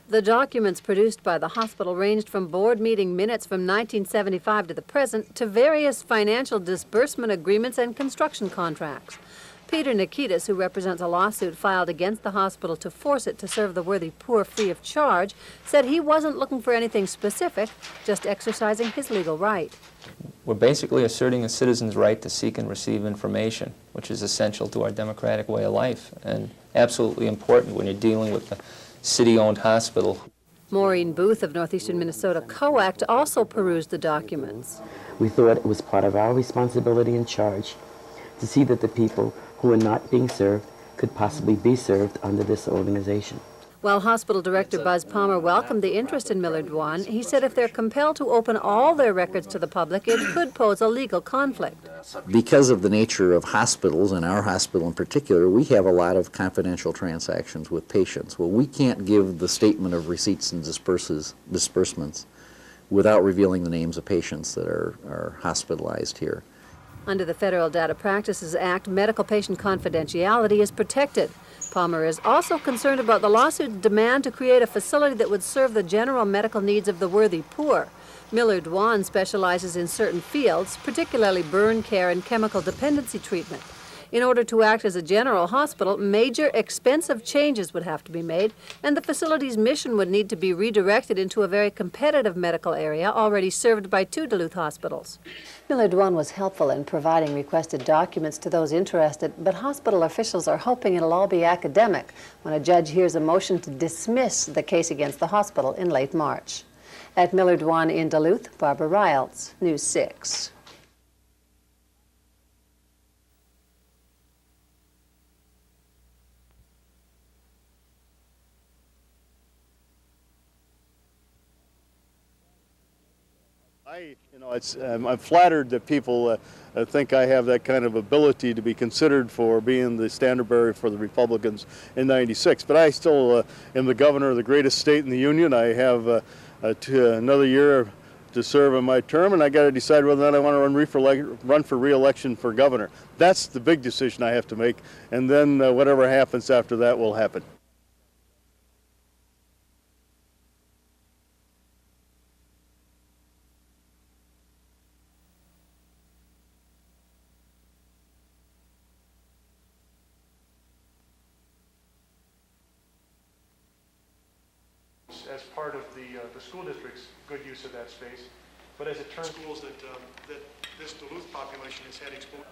The documents produced by the hospital ranged from board meeting minutes from 1975 to the present to various financial disbursement agreements and construction contracts. Peter Nikitas, who represents a lawsuit filed against the hospital to force it to serve the worthy poor free of charge, said he wasn't looking for anything specific, just exercising his legal right. We're basically asserting a citizen's right to seek and receive information, which is essential to our democratic way of life and absolutely important when you're dealing with a city-owned hospital. Maureen Booth of Northeastern Minnesota COACT also perused the documents. We thought it was part of our responsibility and charge to see that the people who are not being served could possibly be served under this organization. While Hospital Director Buzz Palmer welcomed the interest in Millard Dwan, he said if they're compelled to open all their records to the public, it could pose a legal conflict. Because of the nature of hospitals, and our hospital in particular, we have a lot of confidential transactions with patients. Well, we can't give the statement of receipts and disbursements without revealing the names of patients that are hospitalized here. Under the Federal Data Practices Act, medical patient confidentiality is protected. Palmer is also concerned about the lawsuit's demand to create a facility that would serve the general medical needs of the worthy poor. Millard Dwan specializes in certain fields, particularly burn care and chemical dependency treatment. In order to act as a general hospital, major expensive changes would have to be made, and the facility's mission would need to be redirected into a very competitive medical area already served by 2 Duluth hospitals. Millard Dwan was helpful in providing requested documents to those interested, but hospital officials are hoping it'll all be academic when a judge hears a motion to dismiss the case against the hospital in late March. At Millard Dwan in Duluth, Barbara Riles, News 6. I'm flattered that people think I have that kind of ability to be considered for being the standard bearer for the Republicans in '96. But I still am the governor of the greatest state in the union. I have another year to serve in my term, and I got to decide whether or not I want to run for re-election for governor. That's the big decision I have to make, and then whatever happens after that will happen. As part of the school district's good use of that space, but as it turns schools that this Duluth population has had exposure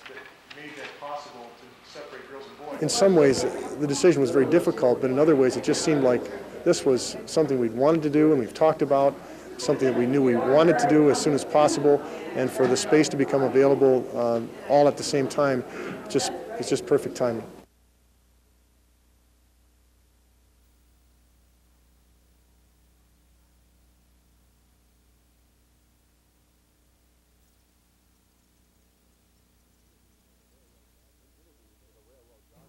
that made that possible to separate girls and boys. In some ways, the decision was very difficult, but in other ways, it just seemed like this was something we'd wanted to do and we've talked about, something that we knew we wanted to do as soon as possible, and for the space to become available all at the same time, it's just perfect timing.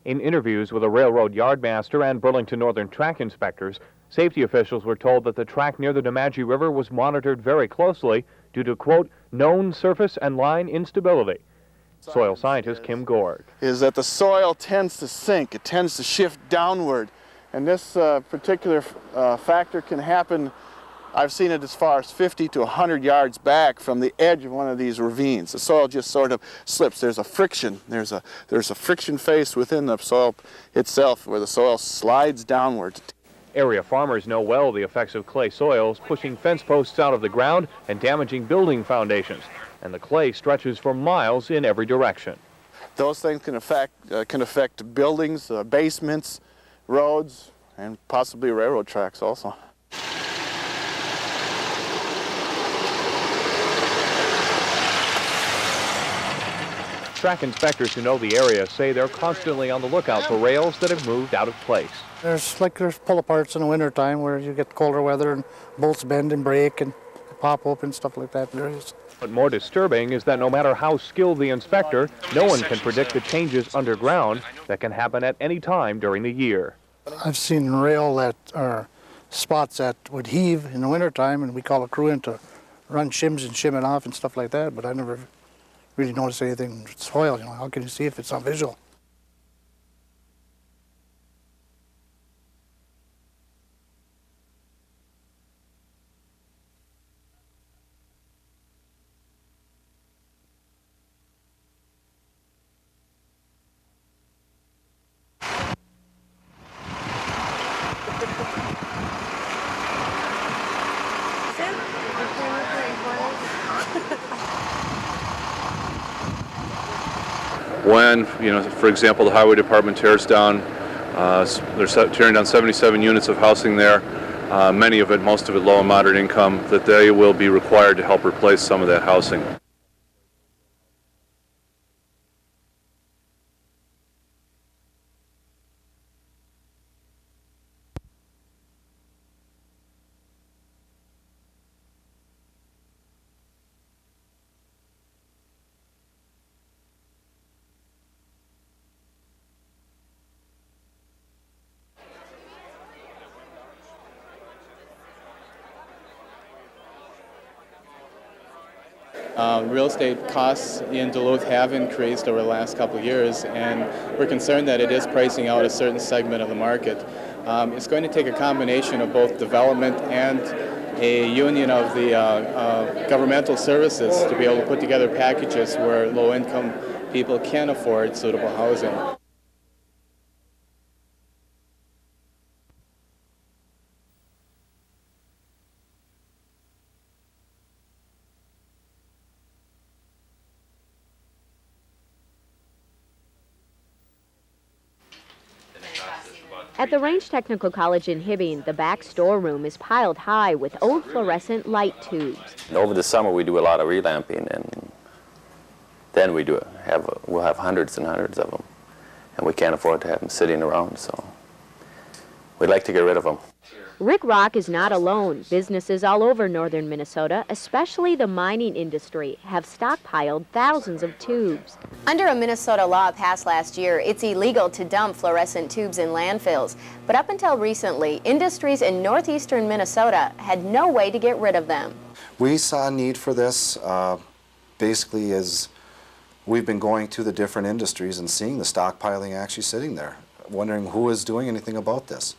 In interviews with a railroad yardmaster and Burlington Northern track inspectors, safety officials were told that the track near the Nemadji River was monitored very closely due to, quote, known surface and line instability. Soil scientist Kim Gord. Is that the soil tends to sink, it tends to shift downward, and this particular factor can happen. I've seen it as far as 50 to 100 yards back from the edge of one of these ravines. The soil just sort of slips. There's a friction. There's a friction face within the soil itself where the soil slides downward. Area farmers know well the effects of clay soils, pushing fence posts out of the ground and damaging building foundations. And the clay stretches for miles in every direction. Those things can affect buildings, basements, roads, and possibly railroad tracks also. Track inspectors who know the area say they're constantly on the lookout for rails that have moved out of place. There's pull-aparts in the wintertime where you get colder weather and bolts bend and break and pop open, stuff like that. But more disturbing is that no matter how skilled the inspector, no one can predict the changes underground that can happen at any time during the year. I've seen rail that are spots that would heave in the wintertime, and we call a crew in to run shims and shim it off and stuff like that, but I never really notice anything in soil. How can you see if it's not visual? 'As part of the school district's good use of that space, but as it turns schools that this Duluth population has had exposure. How can you see if it's not visual? 'As part of the school district's good use of that space, but as it turns schools that this Duluth population has had exposure. when, for example, the highway department tears down, they're tearing down 77 units of housing there, most of it low and moderate income, that they will be required to help replace some of that housing. Real estate costs in Duluth have increased over the last couple of years, and we're concerned that it is pricing out a certain segment of the market. It's going to take a combination of both development and a union of the governmental services to be able to put together packages where low-income people can afford suitable housing. At the Range Technical College in Hibbing, the back storeroom is piled high with old fluorescent light tubes. Over the summer we do a lot of relamping, and then we'll have hundreds and hundreds of them, and we can't afford to have them sitting around, so we'd like to get rid of them. Rick Rock is not alone. Businesses all over northern Minnesota, especially the mining industry, have stockpiled thousands of tubes. Under a Minnesota law passed last year, it's illegal to dump fluorescent tubes in landfills. But up until recently, industries in northeastern Minnesota had no way to get rid of them. We saw a need for this basically as we've been going to the different industries and seeing the stockpiling actually sitting there, wondering who is doing anything about this.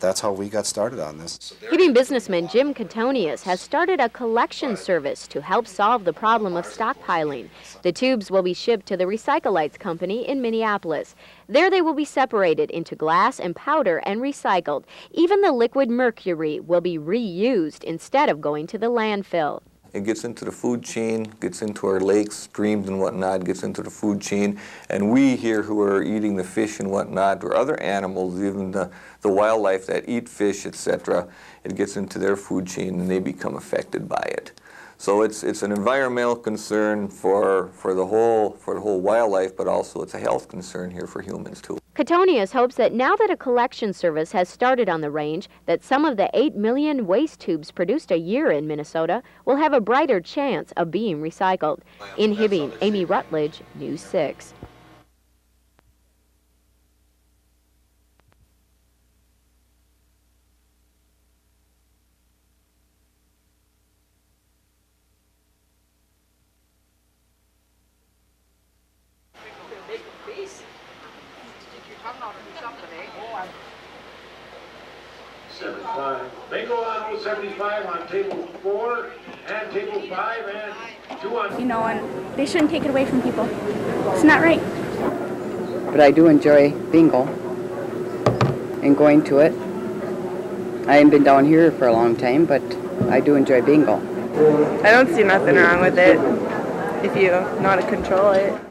That's how we got started on this. Hibbing businessman Jim Catonius has started a collection service to help solve the problem of stockpiling. The tubes will be shipped to the Recycolites Company in Minneapolis. There they will be separated into glass and powder and recycled. Even the liquid mercury will be reused instead of going to the landfill. It gets into the food chain, gets into our lakes, streams and whatnot, gets into the food chain. And we here who are eating the fish and whatnot, or other animals, even the wildlife that eat fish, etc., it gets into their food chain and they become affected by it. So it's an environmental concern for the whole wildlife, but also it's a health concern here for humans too. Catonius hopes that now that a collection service has started on the range, that some of the 8 million waste tubes produced a year in Minnesota will have a brighter chance of being recycled. In Hibbing, Amy Rutledge, News 6. They go on 075 on table 4 and table 5 and 2 on... And they shouldn't take it away from people. It's not right. But I do enjoy bingo and going to it. I haven't been down here for a long time, but I do enjoy bingo. I don't see nothing wrong with it if you know how to control it.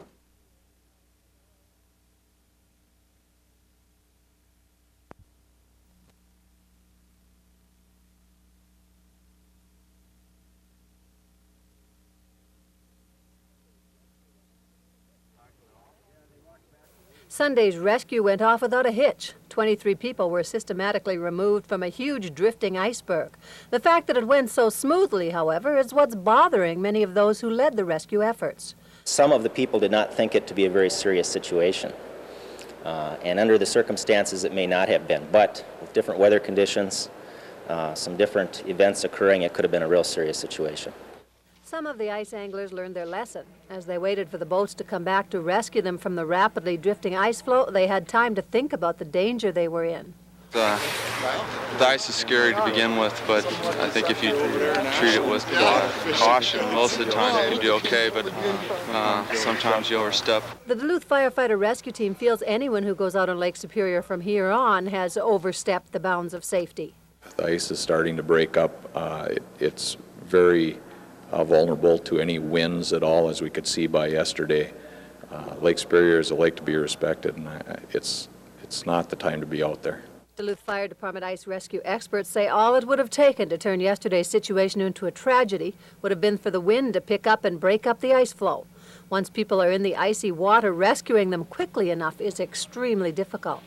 Sunday's rescue went off without a hitch. 23 people were systematically removed from a huge drifting iceberg. The fact that it went so smoothly, however, is what's bothering many of those who led the rescue efforts. Some of the people did not think it to be a very serious situation. And under the circumstances, it may not have been. But with different weather conditions, some different events occurring, it could have been a real serious situation. Some of the ice anglers learned their lesson. As they waited for the boats to come back to rescue them from the rapidly drifting ice floe, they had time to think about the danger they were in. The ice is scary to begin with, but I think if you treat it with caution, most of the time you can do okay, but sometimes you overstep. The Duluth Firefighter Rescue Team feels anyone who goes out on Lake Superior from here on has overstepped the bounds of safety. The ice is starting to break up. It's very vulnerable to any winds at all, as we could see by yesterday. Lake Superior is a lake to be respected, and it's not the time to be out there. Duluth Fire Department ice rescue experts say all it would have taken to turn yesterday's situation into a tragedy would have been for the wind to pick up and break up the ice flow. Once people are in the icy water, rescuing them quickly enough is extremely difficult.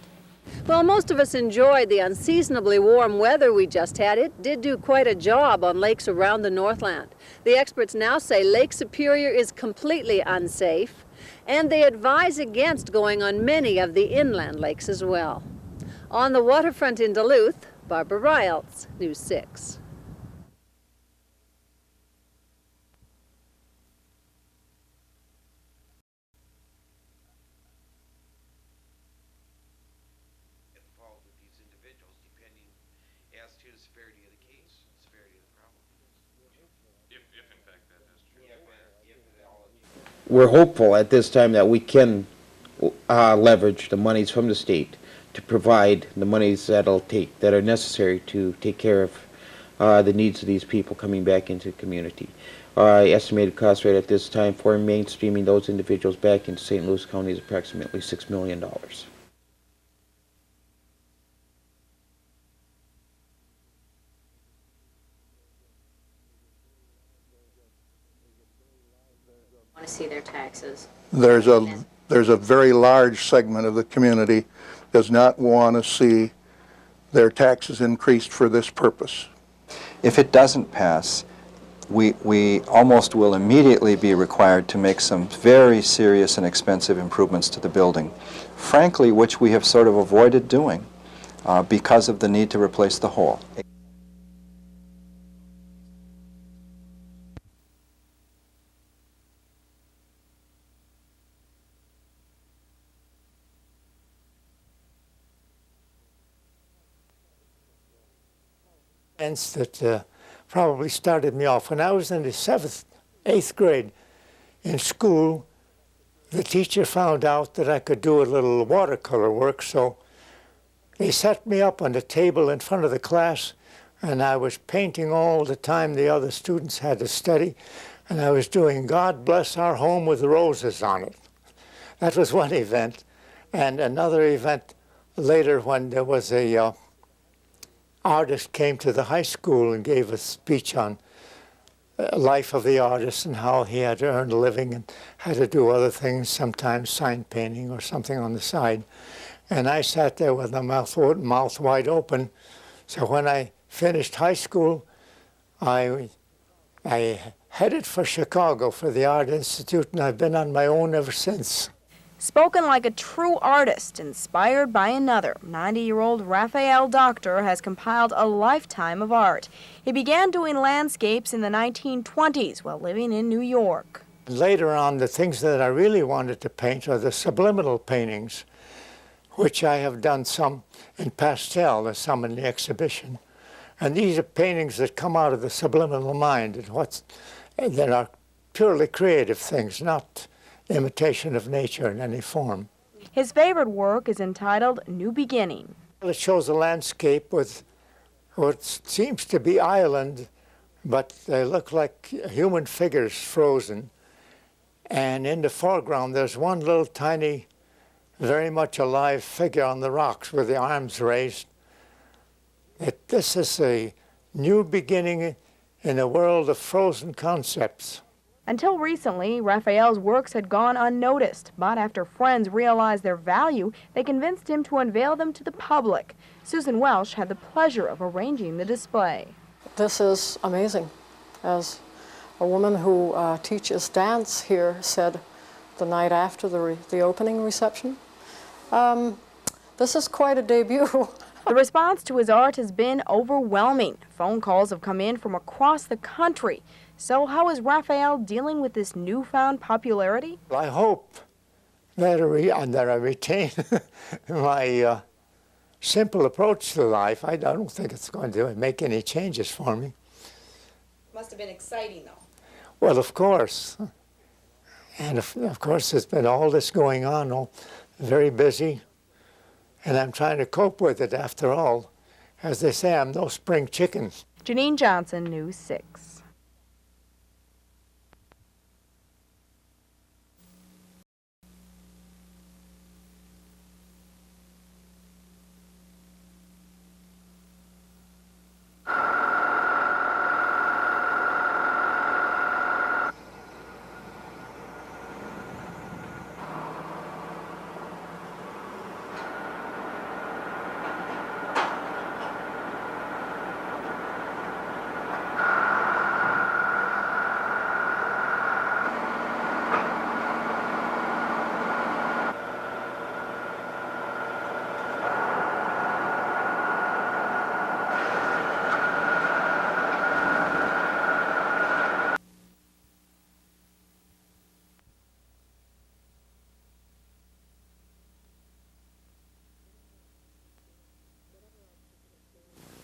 Well, most of us enjoyed the unseasonably warm weather we just had. It did do quite a job on lakes around the Northland. The experts now say Lake Superior is completely unsafe, and they advise against going on many of the inland lakes as well. On the waterfront in Duluth, Barbara Rialts, News 6. Involved with these individuals, depending as to the severity of the case, severity of the problem. If in fact that is true. We're hopeful at this time that we can leverage the monies from the state to provide the monies that are necessary to take care of the needs of these people coming back into the community. Our estimated cost rate at this time for mainstreaming those individuals back into St. Louis County is approximately $6 million. I want to see their taxes. There's a very large segment of the community does not want to see their taxes increased for this purpose. If it doesn't pass, we almost will immediately be required to make some very serious and expensive improvements to the building, frankly, which we have sort of avoided doing because of the need to replace the hole. That probably started me off. When I was in the 7th, 8th grade in school, the teacher found out that I could do a little watercolor work, so they set me up on the table in front of the class, and I was painting all the time the other students had to study, and I was doing God Bless Our Home with Roses on it. That was one event. And another event later when there was a artist came to the high school and gave a speech on life of the artist and how he had to earn a living and had to do other things, sometimes sign painting or something on the side. And I sat there with my mouth wide open. So when I finished high school, I headed for Chicago for the Art Institute, and I've been on my own ever since. Spoken like a true artist, inspired by another, 90-year-old Raphael Doctor has compiled a lifetime of art. He began doing landscapes in the 1920s while living in New York. Later on, the things that I really wanted to paint are the subliminal paintings, which I have done some in pastel, there's some in the exhibition. And these are paintings that come out of the subliminal mind, that are purely creative things, not imitation of nature in any form. His favorite work is entitled New Beginning. It shows a landscape with what seems to be island, but they look like human figures frozen. And in the foreground, there's one little tiny, very much alive figure on the rocks with the arms raised. This is a new beginning in a world of frozen concepts. Until recently, Raphael's works had gone unnoticed, but after friends realized their value, they convinced him to unveil them to the public. Susan Welsh had the pleasure of arranging the display. This is amazing. As a woman who teaches dance here said the night after the opening reception, this is quite a debut. The response to his art has been overwhelming. Phone calls have come in from across the country. So how is Raphael dealing with this newfound popularity? I hope that I retain my simple approach to life. I don't think it's going to make any changes for me. Must have been exciting, though. Well, of course. And of course, there's been all this going on, very busy. And I'm trying to cope with it after all. As they say, I'm no spring chicken. Janine Johnson, News 6.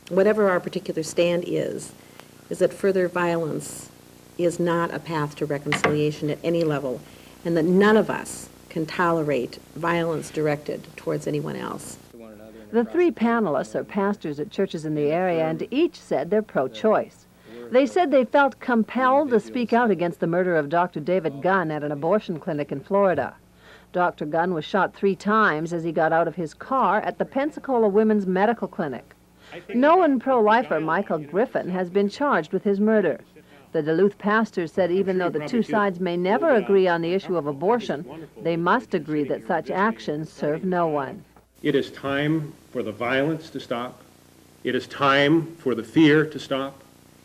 whatever our particular stand is that further violence is not a path to reconciliation at any level, and that none of us can tolerate violence directed towards anyone else. The three panelists are pastors at churches in the area, and each said they're pro-choice. They said they felt compelled to speak out against the murder of Dr. David Gunn at an abortion clinic in Florida. Dr. Gunn was shot 3 times as he got out of his car at the Pensacola Women's Medical Clinic. Known pro-lifer Michael Griffin has been charged with his murder. The Duluth pastors said even though the two sides may never agree on the issue of abortion, they must agree that such actions serve no one. It is time for the violence to stop. It is time for the fear to stop.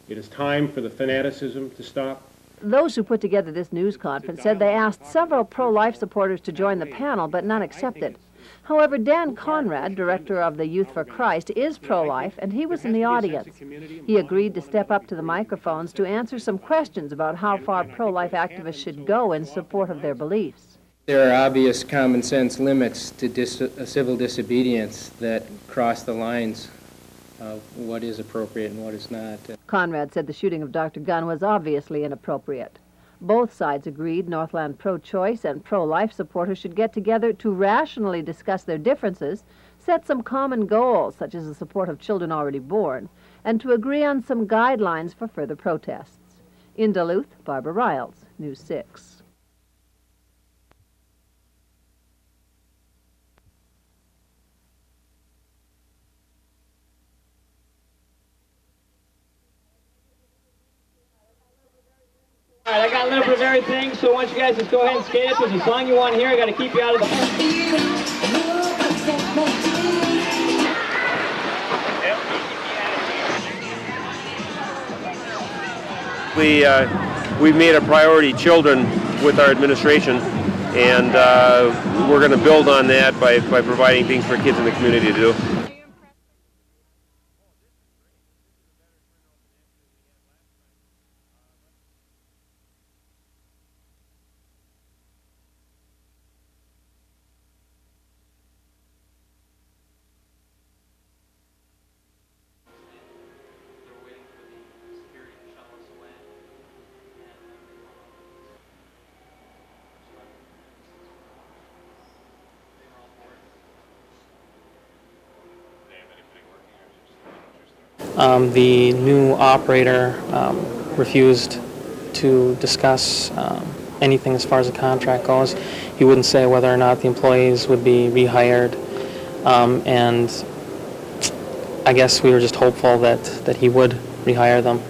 It is time for the fanaticism to stop. Those who put together this news conference said they asked several pro-life supporters to join the panel, but none accepted. However, Dan Conrad, director of the Youth for Christ, is pro-life, and he was in the audience. He agreed to step up to the microphones to answer some questions about how far pro-life activists should go in support of their beliefs. There are obvious common sense limits to civil disobedience that cross the lines of what is appropriate and what is not. Conrad said the shooting of Dr. Gunn was obviously inappropriate. Both sides agreed Northland pro-choice and pro-life supporters should get together to rationally discuss their differences, set some common goals, such as the support of children already born, and to agree on some guidelines for further protests. In Duluth, Barbara Riles, News 6. All right, I got a little bit of everything, so why don't you guys just go ahead and skate it. There's a song you want to hear. I got to keep you out of the... We've made a priority children with our administration, and we're going to build on that by providing things for kids in the community to do. The new operator refused to discuss anything as far as the contract goes. He wouldn't say whether or not the employees would be rehired, and I guess we were just hopeful that he would rehire them.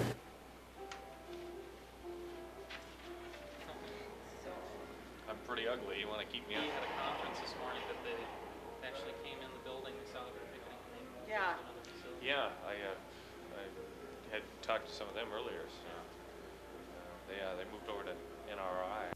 I'm pretty ugly. You want to keep me out? At a conference this morning that they actually came in the building. They saw that we were picking up things. Yeah. Yeah, I had talked to some of them earlier. So they moved over to NRI.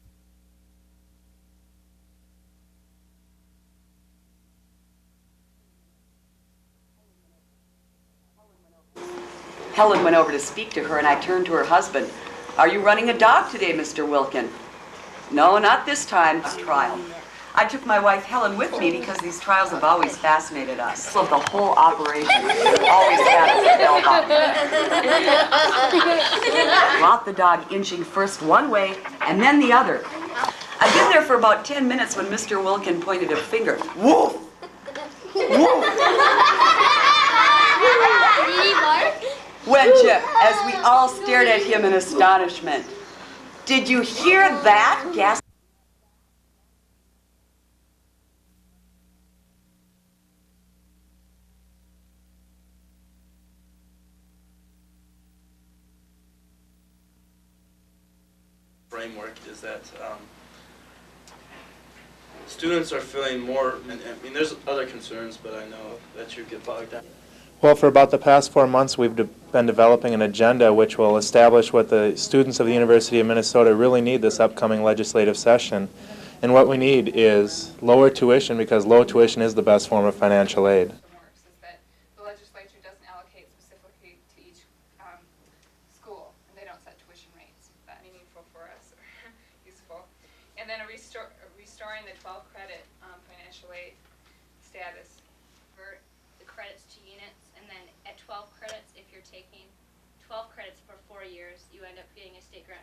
Helen went over to speak to her, and I turned to her husband. "Are you running a dog today, Mr. Wilkin?" "No, not this time." Trial. I took my wife Helen with me because these trials have always fascinated us. So the whole operation always had us spellbound. Brought the dog inching first one way and then the other. I'd been there for about 10 minutes when Mr. Wilkin pointed a finger. "Woof! Woof!" Went Chip, as we all stared at him in astonishment. "Did you hear that?" gasped. Framework is that students are feeling more, I mean, there's other concerns, but I know that you get bogged down. Well, for about the past 4 months, we've been developing an agenda which will establish what the students of the University of Minnesota really need this upcoming legislative session. And what we need is lower tuition, because low tuition is the best form of financial aid. The legislature doesn't allocate specifically to each school, and they don't set tuition rates. That meaningful for us or useful. And then restoring the 12 credit financial aid status. The credits to units, and then at 12 credits 12 credits for 4 years, you end up getting a state grant